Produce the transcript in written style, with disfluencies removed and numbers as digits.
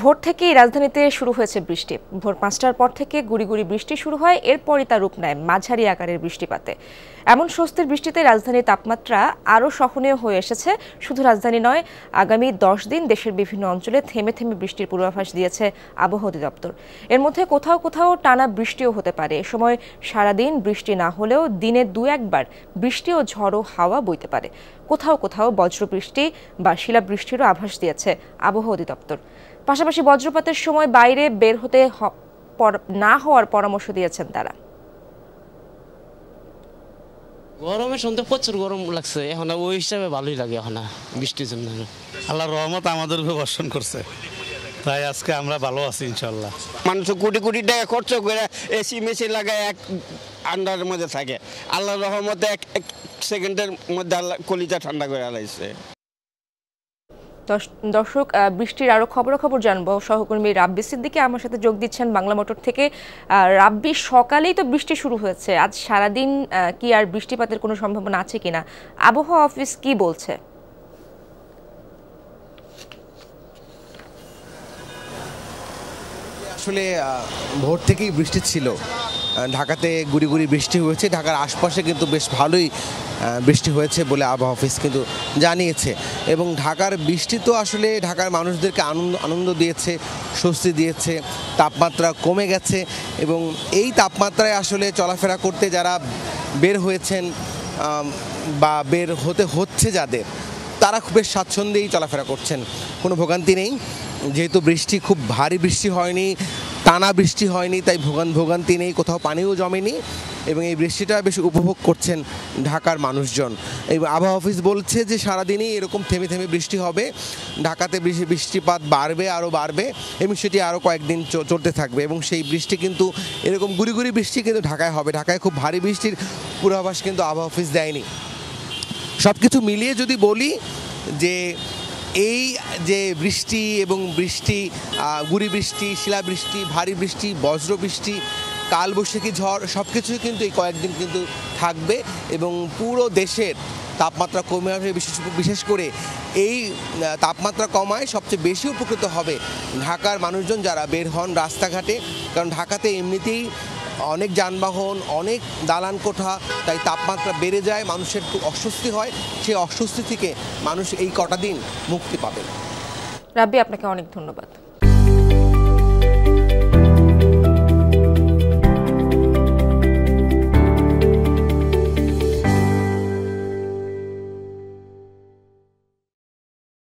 ভোর থেকেই রাজধানীতে শুরু হয়েছে বৃষ্টি। ভোর ৫টার পর থেকে গুড়ি গুড়ি বৃষ্টি শুরু হয়, এরপরই তা রূপ নেয় মাঝারি আকারের বৃষ্টিপাতে। এমন স্বস্তির বৃষ্টিতে রাজধানীর তাপমাত্রা আরও সহনীয় হয়ে এসেছে। শুধু রাজধানী নয়, আগামী ১০ দিন দেশের বিভিন্ন অঞ্চলে থেমে থেমে বৃষ্টির পূর্বাভাস দিয়েছে আবহাওয়া অধিদপ্তর। এর মধ্যে কোথাও কোথাও টানা বৃষ্টিও হতে পারে। এ সময় সারাদিন বৃষ্টি না হলেও দিনে ২-১ বার বৃষ্টি ও ঝড়ো হাওয়া বইতে পারে। কোথাও কোথাও বজ্রবৃষ্টি বা শিলাবৃষ্টিরও আভাস দিয়েছে আবহাওয়া অধিদপ্তর। পাশাপাশি বজ্রপাতের সময় বাইরে বের হতে না হওয়ার পরামর্শ দিয়েছেন তারা। গরমের সন্ধ্যে প্রচুর গরম লাগছে, এখন ওই হিসাবে ভালোই লাগে এখন বৃষ্টির জন্য। আল্লাহর রহমত আমাদের উপর বর্ষণ করছে, তাই আজকে আমরা ভালো আছি ইনশাল্লাহ। মানুষ কোটি কোটি টাকা খরচ করে এসি মেসি লাগায় এক আন্ডারের মধ্যে থাকে। আল্লাহর রহমতে এক সেকেন্ডের মধ্যে আল্লাহ কলিজা ঠান্ডা করে আলাইছে। দর্শক, বৃষ্টির আরো খবরাখবর জানবো। সহকর্মী রাব্বি সিদ্দিকী আমার সাথে যোগ দিচ্ছেন বাংলা মোটর থেকে। রাব্বি, সকালেই তো বৃষ্টি শুরু হয়েছে, আজ সারাদিন কি আর বৃষ্টিপাতের কোনো সম্ভাবনা আছে কিনা? আবহাওয়া অফিস কি বলছে? আসলে ভোর থেকেই বৃষ্টি ছিল, ঢাকাতে গুড়ি গুড়ি বৃষ্টি হয়েছে। ঢাকার আশপাশে কিন্তু বেশ ভালোই বৃষ্টি হয়েছে বলে আবহাওয়া অফিস কিন্তু জানিয়েছে। এবং ঢাকার বৃষ্টি তো আসলে ঢাকার মানুষদেরকে আনন্দ দিয়েছে, স্বস্তি দিয়েছে। তাপমাত্রা কমে গেছে এবং এই তাপমাত্রায় আসলে চলাফেরা করতে যারা বের হয়েছেন বা বের হতে হচ্ছে যাদের, তারা খুব বেশ স্বাচ্ছন্দ্যেই চলাফেরা করছেন, কোনো ভোগান্তি নেই। যেহেতু বৃষ্টি খুব ভারী বৃষ্টি হয়নি, টানা বৃষ্টি হয়নি, তাই ভোগান্তি নেই, কোথাও পানিও জমেনি এবং এই বৃষ্টিটা বেশ উপভোগ করছেন ঢাকার মানুষজন। এবং আবহাওয়া অফিস বলছে যে সারাদিনই এরকম থেমে থেমে বৃষ্টি হবে, ঢাকাতে বৃষ্টিপাত আরও বাড়বে এবং সেটি আরও কয়েকদিন চলতে থাকবে। এবং সেই বৃষ্টি কিন্তু এরকম গুড়ি গুড়ি বৃষ্টি কিন্তু ঢাকায় হবে। ঢাকায় খুব ভারী বৃষ্টির পূর্বাভাস কিন্তু আবহাওয়া অফিস দেয়নি। সব কিছু মিলিয়ে যদি বলি যে এই যে বৃষ্টি এবং গুড়ি বৃষ্টি, শিলাবৃষ্টি, ভারী বৃষ্টি, বজ্রবৃষ্টি, কালবৈশাখী ঝড় সব কিছুই কিন্তু এই কয়েকদিন কিন্তু থাকবে এবং পুরো দেশের তাপমাত্রা কমে আসবে। বিশেষ করে এই তাপমাত্রা কমায় সবচেয়ে বেশি উপকৃত হবে ঢাকার মানুষজন যারা বের হন রাস্তাঘাটে। কারণ ঢাকাতে এমনিতেই অনেক যানবাহন, অনেক দালান কোঠা, তাই তাপমাত্রা বেড়ে যায়, মানুষের একটু অস্বস্তি হয়। সেই অস্বস্তি থেকে মানুষ এই কটা দিন মুক্তি পাবে। রাব্বি, আপনাকে অনেক ধন্যবাদ।